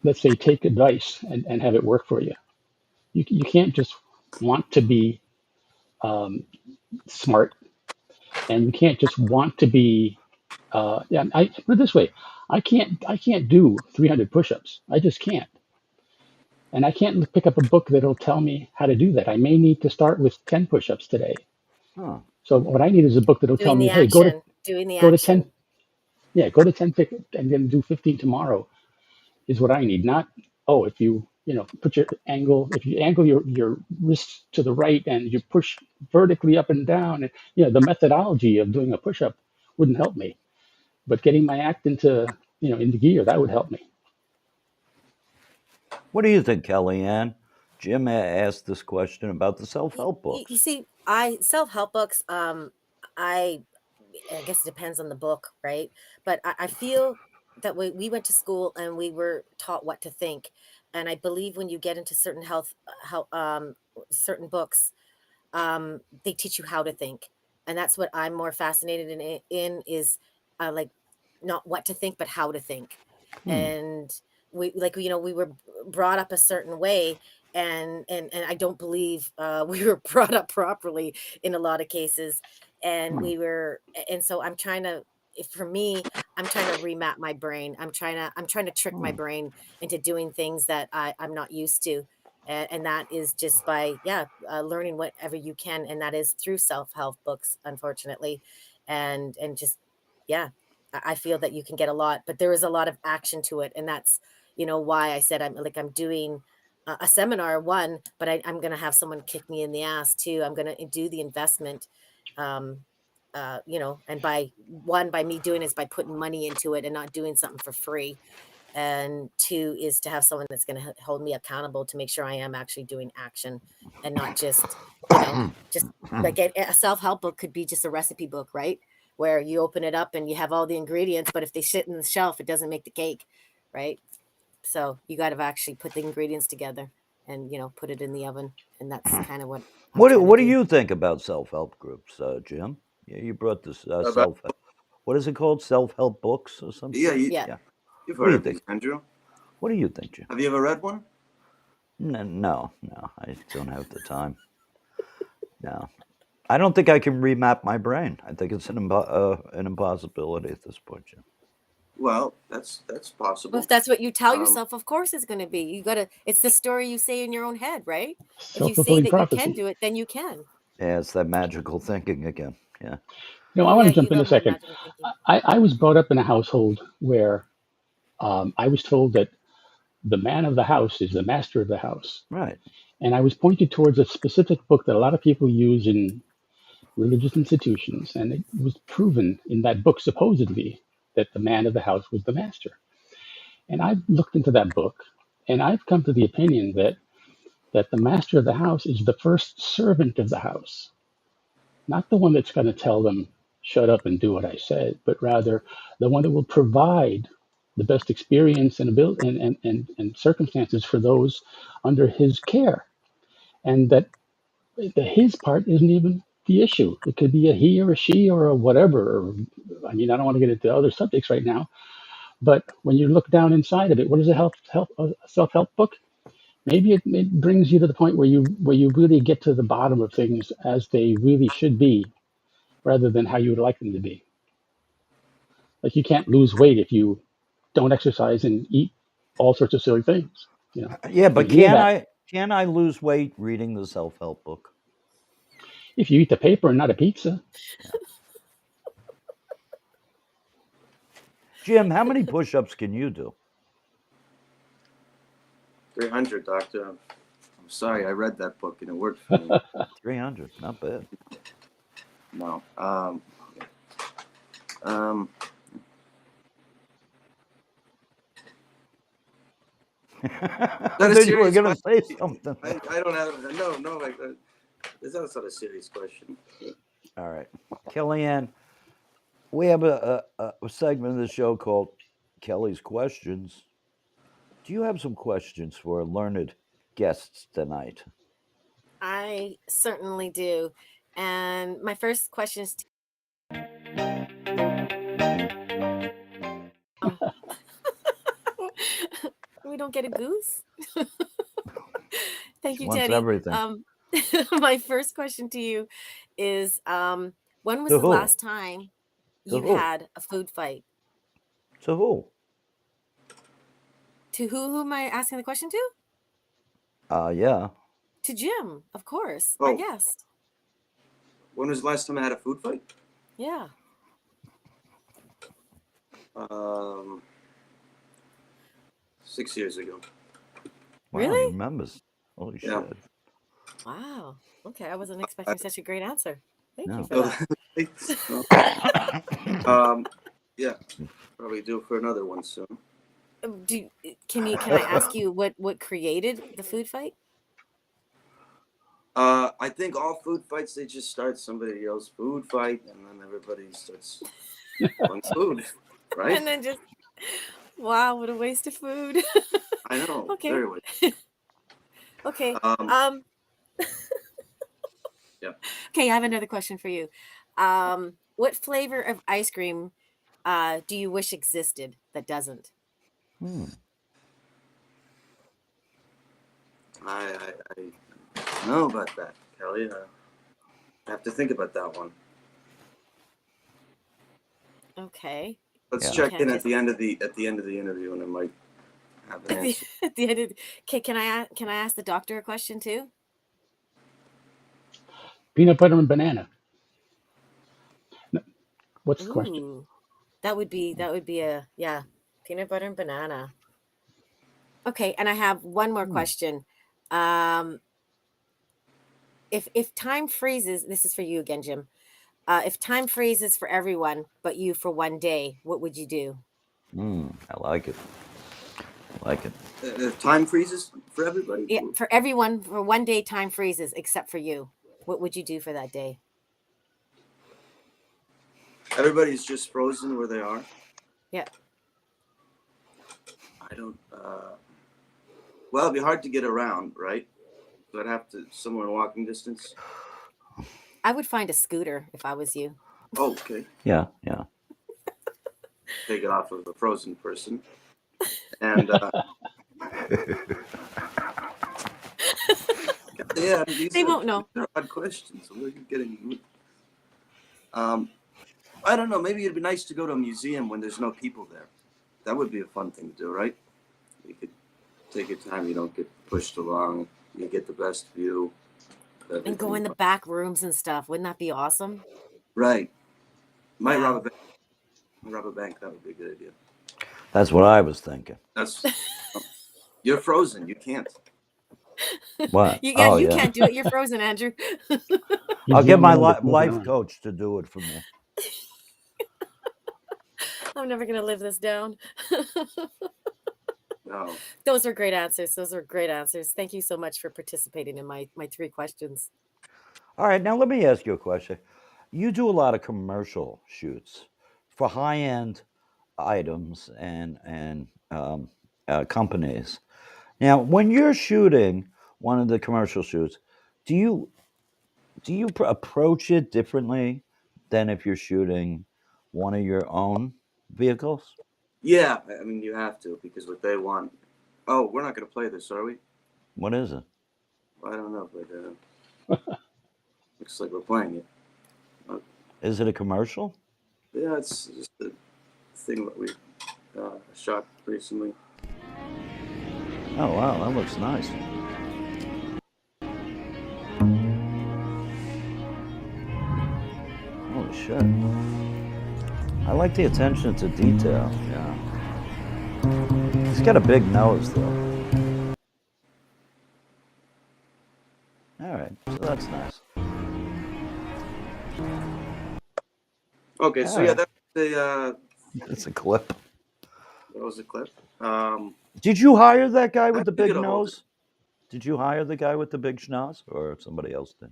let's say, take advice and have it work for you. You can't just want to be smart, and you can't just want to be. Yeah, I put it this way: I can't do 300 push-ups. I just can't, and I can't pick up a book that'll tell me how to do that. I may need to start with 10 push-ups today. Huh. So what I need is a book that'll tell Doing me, the hey, action, doing the go to 10, action. yeah, go to 10 and then do 15 tomorrow is what I need. Not, oh, if you know, put your angle, if you angle your wrists to the right and you push vertically up and down, and the methodology of doing a push-up wouldn't help me. But getting my act into gear, that would help me. Y- Mm-hmm. What do you think, Kellyanne? Jim asked this question about the self-help You books. see, self-help books, I guess it depends on the book, right? But I feel that we went to school and we were taught what to think. And I believe when you get into certain certain books, they teach you how to think. And that's what I'm more fascinated in is like not what to think, but how to think. And we were brought up a certain way, and I don't believe we were brought up properly in a lot of cases. And Hmm. and so I'm trying to, for me, I'm trying to remap my brain. I'm trying to trick my Hmm. brain into doing things that I'm not used to. And that is just by learning whatever you can, and that is through self-help books, unfortunately. And just, yeah, I feel that you can get a lot, but there is a lot of action to it. And that's, why I said I'm doing a seminar, one, but I'm going to have someone kick me in the ass too. I'm going to do the investment. Um, and by me doing is by putting money into it and not doing something for free. And two is to have someone that's going to hold me accountable to make sure I am actually doing action and not just like a self-help book could be just a recipe book, right? Where you open it up and you have all the ingredients, but if they sit in the shelf, it doesn't make the cake, right? So you got to actually put the ingredients together and put it in the oven. And that's kind of what I'm trying to What do do. you think about self-help groups, Jim? Yeah, you brought this About, self. What is it called? Self-help books or some yeah, shit? Yeah. Yeah. you've What do heard you of these, think? Andrew. What do you think, Jim? Have you ever read one? No, I don't have the time. No, I don't think I can remap my brain. I think it's an impossibility at this point, Jim. Well, that's Well, possible. if that's what you tell Um, yourself, of course it's going to be. It's the story you say in your own head, right? If you say Self-fulfilling that you can prophecy. do it, then you can. Yeah, it's that magical thinking again. Yeah. I Oh want yeah, to you jump in a love my second. magical thinking. I was brought up in a household where I was told that the man of the house is the master of the house. Right. And I was pointed towards a specific book that a lot of people use in religious institutions. And it was proven in that book, supposedly, that the man of the house was the master. And I've looked into that book, and I've come to the opinion that the master of the house is the first servant of the house, not the one that's going to tell them, shut up and do what I said, but rather the one that will provide the best experience and ability and circumstances for those under his care. And that his part isn't even the issue. It could be a he or a she or a whatever. I mean, I don't want to get into other subjects right now, but when you look down inside of it, what is a self-help book? Maybe it brings you to the point where you really get to the bottom of things as they really should be, rather than how you would like them to be. Like you can't lose weight if you don't exercise and eat all sorts of silly things. Yeah, You but hear that. can I lose weight reading the self-help book? If you eat the paper and not a pizza, Yeah. Jim, how many push-ups can you do? 300, Doctor. I'm sorry, I read that book and it worked for me. 300, not bad. No. Um, I not a thought you were serious going to say question. something. I don't have no. Like that's not a serious question. All right, Kellyanne. We have a segment of the show called Kelly's Questions. Do you have some questions for learned guests tonight? I certainly do. And my first question is um, we don't get a goose. Thank She you, wants Teddy. everything. My first question to you is when was To the who? last time To you who? had a food fight? To who? To who am I asking the question to? Yeah. To Jim, of course, our Oh, guest. when was the last time I had a food fight? Yeah. 6 years ago. Wow, Really? he remembers. Holy Yeah. shit. Wow. Okay, I wasn't expecting such a great answer. Thank you No. for So, that. yeah, probably due for another one soon. Can I ask you what created the food fight? I think all food fights, they just start somebody yells food fight, and then everybody starts yelling food, right? And then just wow, what a waste of food. I know, Okay. very weird. Okay. Yeah. Okay, I have another question for you. What flavor of ice cream do you wish existed that doesn't? Hmm. I don't know about that, Kelly. I have to think about that one. Okay. Let's Yeah. check Can't in at just the end of the interview, and I might have an answer. at the end of okay, can I ask the doctor a question too? Peanut butter and banana. No, what's the question? Ooh. That would be a yeah, peanut butter and banana. Okay, and I have one more Hmm. question. Um if time freezes, this is for you again, Jim. If time freezes for everyone but you for one day, what would you do? I like it. I like it. Time freezes for everybody. Yeah, for everyone for one day, time freezes except for you. What would you do for that day? Everybody's just frozen where they are. Yeah. I don't. Well, it'd be hard to get around, right? So I'd have to somewhere in walking distance. I would find a scooter if I was you. Oh, okay. Yeah, yeah. Take it off of a frozen person, and yeah, They won't know. these are odd questions. Where are you getting? I don't know. Maybe it'd be nice to go to a museum when there's no people there. That would be a fun thing to do, right? You could take your time. You don't get pushed along. You get the best view. And go in the back rooms and stuff. Wouldn't that be awesome? Right. Might Yeah. rob a bank. Rob a bank. That would be a good idea. That's what I was thinking. That's. You're frozen. You can't. What? You Oh, you yeah. can't do it. You're frozen, Andrew. I'll get my Museum world, moving life on. coach to do it for me. I'm never gonna live this down. No. Those are great answers. Those are great answers. Thank you so much for participating in my three questions. All right, now let me ask you a question. You do a lot of commercial shoots for high-end items and companies. Now, when you're shooting one of the commercial shoots, do you approach it differently than if you're shooting one of your own vehicles? Yeah. I mean, you have to because what they want. Oh, we're not going to play this, are we? What is it? I don't know, but looks like we're playing it. Is it a commercial? Yeah, it's just a thing that we shot recently. Oh wow, that looks nice. Holy shit. I like the attention to detail. Yeah. He's got a big nose though. All right, so that's nice. Okay, so All yeah, right. That's a clip. that was a clip. Did you hire that guy with the How'd you big get a hold of nose? Did you hire the guy with the big schnoz, or somebody else did?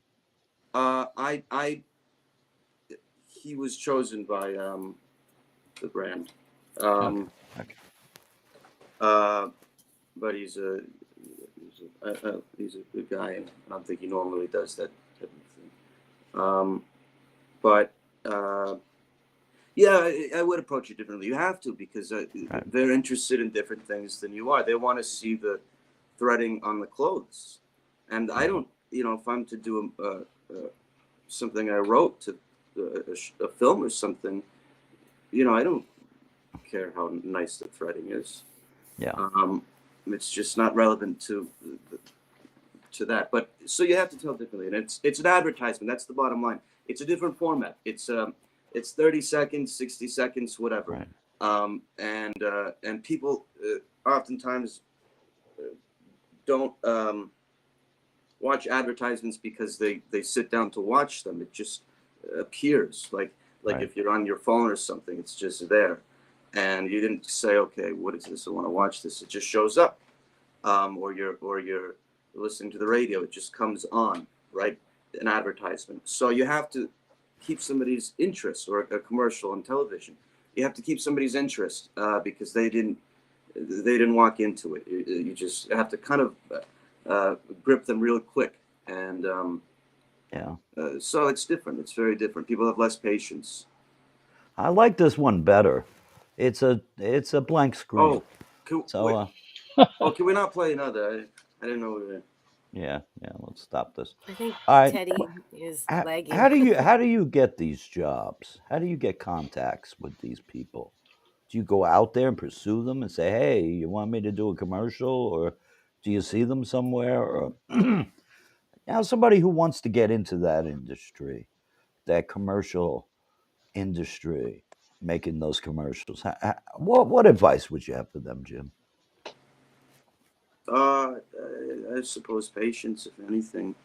I he was chosen by the brand. Okay. But he's a good guy, and I don't think he normally does that type of thing. But yeah, I would approach it differently. You have to, because they're interested in different things than you are. They want to see the threading on the clothes, and I don't. If I'm to do something I wrote to a film or something, I don't care how nice the threading is. Yeah. It's just not relevant to that. But so you have to tell differently, and it's an advertisement. That's the bottom line. It's a different format. It's 30 seconds, 60 seconds, whatever. Right. And people oftentimes don't watch advertisements because they sit down to watch them. It just appears like Right. if you're on your phone or something, it's just there, and you didn't say, okay, what is this? I want to watch this. It just shows up, or you're listening to the radio. It just comes on, right? An advertisement. So you have to keep somebody's interest, or a commercial on television. You have to keep somebody's interest because they didn't walk into it. You just have to kind of grip them real quick, and so it's different. It's very different. People have less patience. I like this one better. It's a blank screen. Oh, can we not play another? I didn't know we were. Yeah. Let's stop this. I think All right. Teddy is lagging. How do you get these jobs? How do you get contacts with these people? Do you go out there and pursue them and say, "Hey, you want me to do a commercial?" Or do you see them somewhere? Or now, somebody who wants to get into that industry, that commercial industry, making those commercials, what advice would you have for them, Jim? I suppose patience, if anything,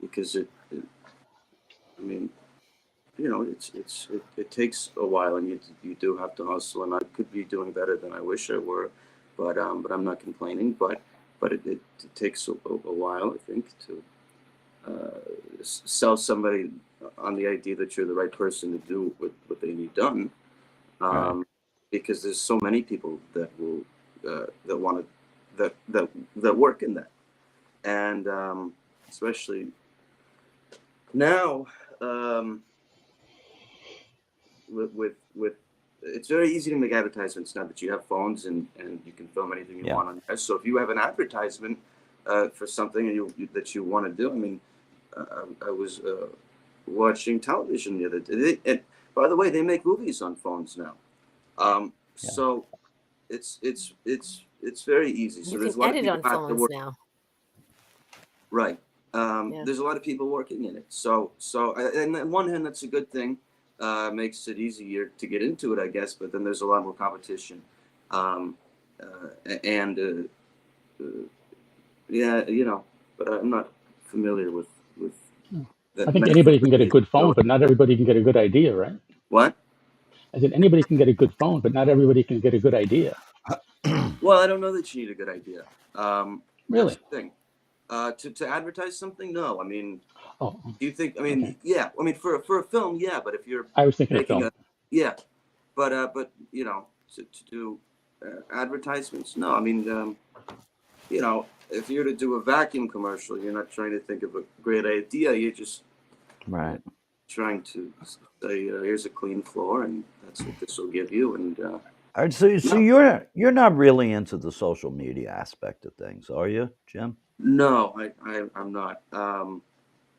because it takes a while, and you do have to hustle. And I could be doing better than I wish I were, but I'm not complaining. But it takes a while, I think, to sell somebody on the idea that you're the right person to do what they need done, because there's so many people that will that want to that work in that, and especially now. With it's very easy to make advertisements now that you have phones, and you can film anything you want on there. So if you have an advertisement for something that you want to do, I mean, I was watching television the other day, and by the way, they make movies on phones now. So it's very easy. So You there's a can lot of edit people on have to phones work. now. Right. There's a lot of people working in it. So and on one hand, that's a good thing. Makes it easier to get into it, I guess. But then there's a lot more competition, and But I'm not familiar with that. I think anybody can get a good phone, but not everybody can get a good idea, right? What? I said anybody can get a good phone, but not everybody can get a good idea. Well, I don't know that you need a good idea. Really? That's the thing. To advertise something? No. I mean, Oh, do you think? I mean, yeah. I mean, for a film, yeah. But if you're I was thinking of making film. but to do advertisements, no. I mean, if you're to do a vacuum commercial, you're not trying to think of a great idea. You're just trying to say, here's a clean floor, and that's what this will give you. And all right, so you're not really into the social media aspect of things, are you, Jim? no, I'm not.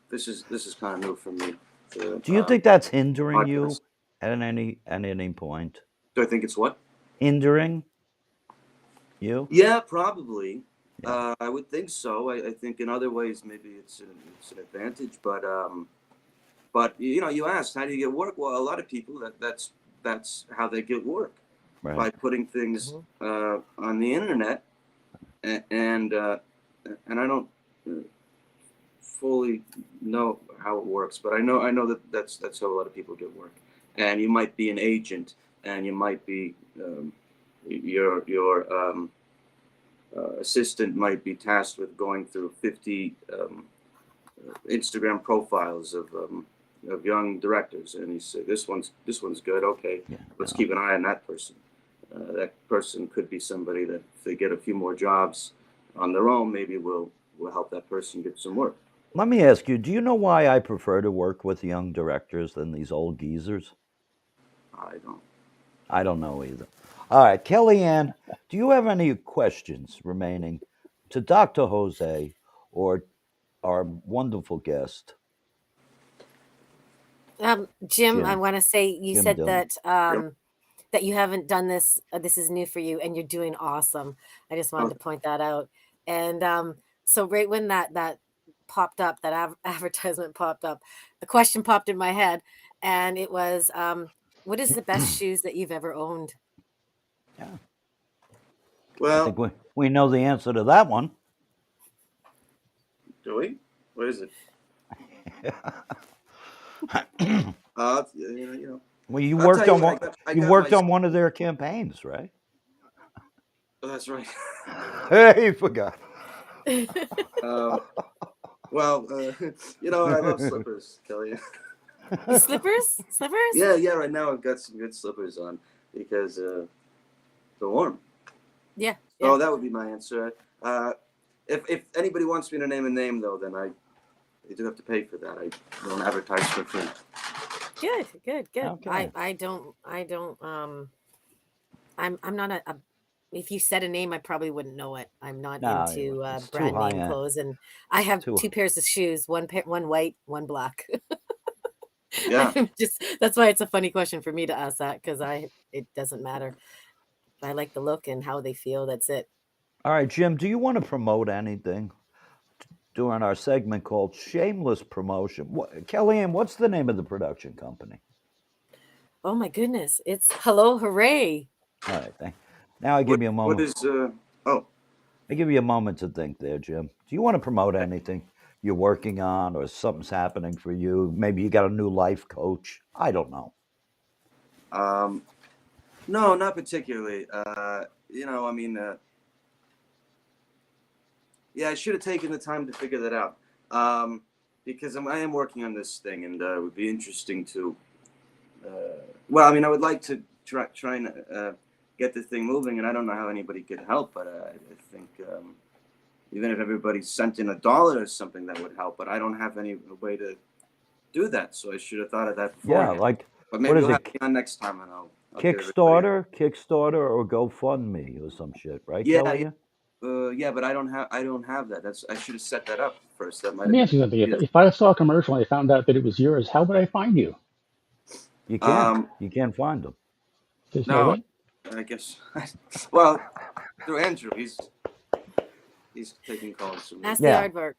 This is kind of new for me. Do you think that's hindering you at any point? Do I think it's what? Hindering you? Yeah, probably. Yeah. I would think so. I think in other ways maybe it's an advantage, but you asked, how do you get work? Well, a lot of people that's how they get work, by putting things on the internet, and I don't fully know how it works, but I know that that's how a lot of people get work. And you might be an agent, and you might be your assistant might be tasked with going through 50 Instagram profiles of young directors, and he said, "This one's good. Okay, Yeah, let's keep an eye on that person. That person could be somebody that if they get a few more jobs on their own, maybe we'll help that person get some work." Let me ask you, do you know why I prefer to work with young directors than these old geezers? I don't. I don't know either. All right, Kellyanne, do you have any questions remaining to Dr. Jose or our wonderful guest, Jim, I Jim? want to say you Jim said Dillon. that you haven't done this. This is new for you, and you're doing awesome. I just wanted to point that out. And so right when that popped up, that advertisement popped up, the question popped in my head, and it was, what is the best shoes that you've ever owned? Yeah. I Well, think we know the answer to that one. do we? What is it? You know. Well, you I'll worked tell on you one. what, I You got worked my- on one of their campaigns, right? Oh, that's right. Hey, forgot. Well, you know, I love slippers, Kelly. Slippers? Yeah. Right now I've got some good slippers on because they're warm. Yeah. So that would be my answer. If anybody wants me to name a name, though, then they do have to pay for that. I don't advertise for free. Good. Okay. I don't. I'm not a. If you said a name, I probably wouldn't know it. I'm not No, into it's too brand high name end. clothes, and I have Too- 2 pairs of shoes, one white, one black. Yeah. That's why it's a funny question for me to ask that, because it doesn't matter. I like the look and how they feel. That's it. All right, Jim, do you want to promote anything during our segment called Shameless Promotion? Kellyanne, what's the name of the production company? Oh my goodness! It's Hello Hooray. All right, now I give you a moment. What is I give you a moment to think there, Jim. Do you want to promote anything you're working on or something's happening for you? Maybe you got a new life coach. I don't know. No, not particularly. You know, I mean, yeah, I should have taken the time to figure that out. Because I am working on this thing, and it would be interesting to. Well, I mean, I would like to try and get the thing moving, and I don't know how anybody could help, but I think even if everybody sent in $1 or something, that would help. But I don't have any way to do that, so I should have thought of that before. Yeah, like but maybe what is we'll it? have me on next time, and I'll get Kickstarter, or GoFundMe or some shit, right, Yeah, Kellyanne? yeah, but I don't have that. I should have set that up first. That might Let me have ask you something. If I saw a commercial and I found out that it was yours, how would I find you? You can't. You can't find them. There's no way. I guess. Well, through Andrew, he's taking calls from me. Ask Yeah. the Aardvark.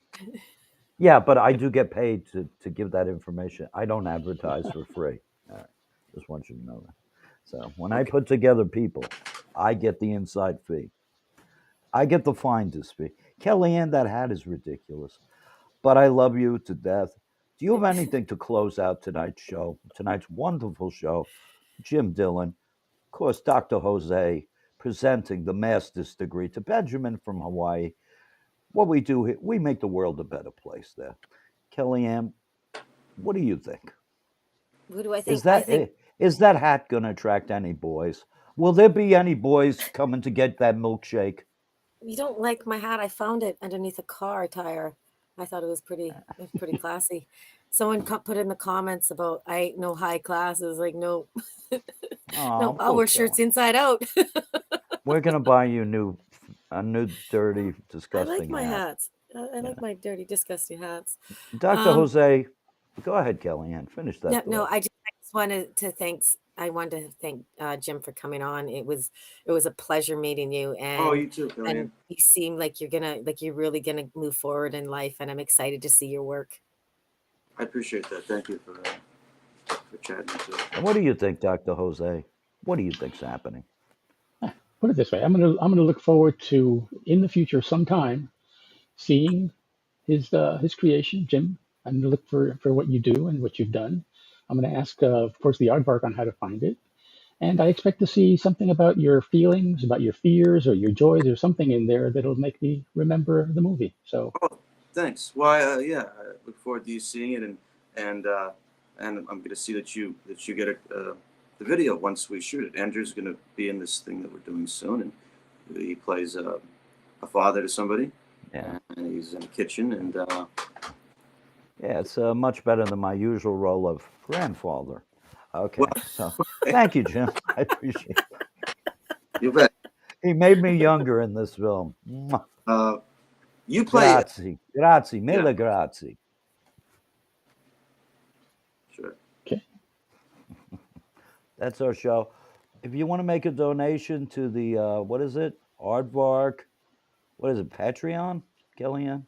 Yeah, but I do get paid to give that information. I don't advertise for free. All right. Just want you to know that. So when I put together people, I get the inside fee. I get the finder's fee. Kellyanne, that hat is ridiculous. But I love you to death. Do you have anything to close out tonight's show? Tonight's wonderful show. Jim Dillon, of course, Dr. Jose, presenting the master's degree to Benjamin from Hawaii. What we do here, we make the world a better place there. Kellyanne, what do you think? Who do I think? Is that hat going to attract any boys? Will there be any boys coming to get that milkshake? You don't like my hat? I found it underneath a car tire. I thought it was pretty classy. Someone put in the comments about I ain't no high class. It was like, no, no, I'll wear shirts inside out. We're gonna buy you a new dirty, disgusting I like my hat. hats. I like my dirty, disgusting hats. Dr. Jose, go ahead, Kellyanne. Finish that. Yeah, thought. no, I just wanted to thank. I wanted to thank Jim for coming on. It was a pleasure meeting you, and you too, Kellyanne. and you seem like you're really gonna move forward in life, and I'm excited to see your work. I appreciate that. Thank you for chatting too. And what do you think, Dr. Jose? What do you think's happening? Put it this way: I'm gonna look forward to in the future sometime seeing his creation, Jim. I'm gonna look for what you do and what you've done. I'm gonna ask, of course, the Aardvark on how to find it, and I expect to see something about your feelings, about your fears, or your joys, or something in there that'll make me remember the movie. So, Thanks. Well, yeah, I look forward to you seeing it, and and I'm going to see that you get it, the video once we shoot it. Andrew's going to be in this thing that we're doing soon, and he plays a father to somebody. Yeah. And he's in the kitchen, and Yeah, it's much better than my usual role of grandfather. Okay, Well- so thank you, Jim. I appreciate it. you bet. He made me younger in this film. Mwah. You play. Grazie, mille grazie. Sure. Okay. That's our show. If you want to make a donation to the what is it? Aardvark. What is it? Patreon, Kellyanne?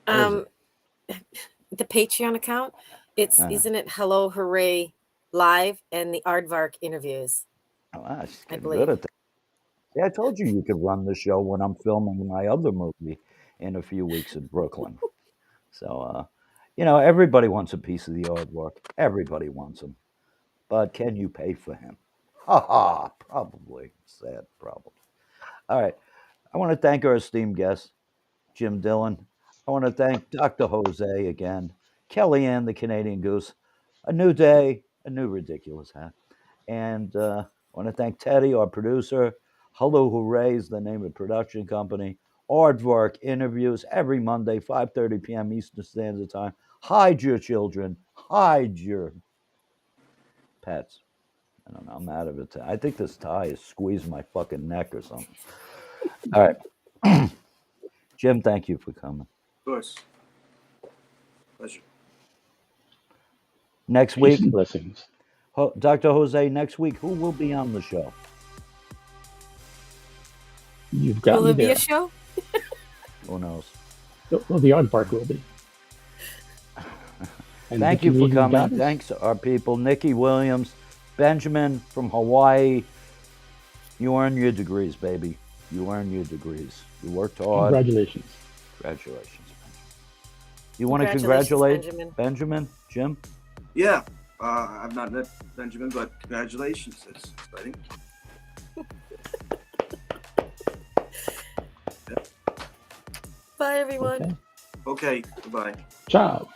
What is it? The Patreon account, it's Uh-huh. isn't it Hello Hooray Live and the Aardvark Interviews? Oh, she's I getting believe. good at that. Yeah, I told you could run the show when I'm filming my other movie in a few weeks in Brooklyn. So, everybody wants a piece of the Aardvark. Everybody wants him. But can you pay for him? Ha ha, probably. Sad problem. All right. I want to thank our esteemed guest, Jim Dillon. I want to thank Dr. Jose again, Kellyanne, the Canadian Goose. A new day, a new ridiculous hat. And I want to thank Teddy, our producer. Hello Hooray is the name of the production company. Aardvark Interviews every Monday, 5:30 p.m. Eastern Standard Time. Hide your children. Hide your pets. I don't know. I'm out of it. I think this tie is squeezing my fucking neck or something. All right. Jim, thank you for coming. Of course. Pleasure. Next Peace week, and blessings. Dr. Jose, next week, who will be on the show? You've got Will me there be there. a show? Who knows? Well, the Aardvark will be. And Thank the you for Canadian coming. goddess, Thanks, our people. Nikki Williams, Benjamin from Hawaii. You earn your degrees, baby. You earn your degrees. You worked hard. Congratulations. Congratulations, Benjamin. You want to Congratulations, congratulate Benjamin. Benjamin, Jim? Yeah. I've not met Benjamin, but congratulations. That's exciting. Bye, everyone. Okay. Okay. Goodbye. Ciao.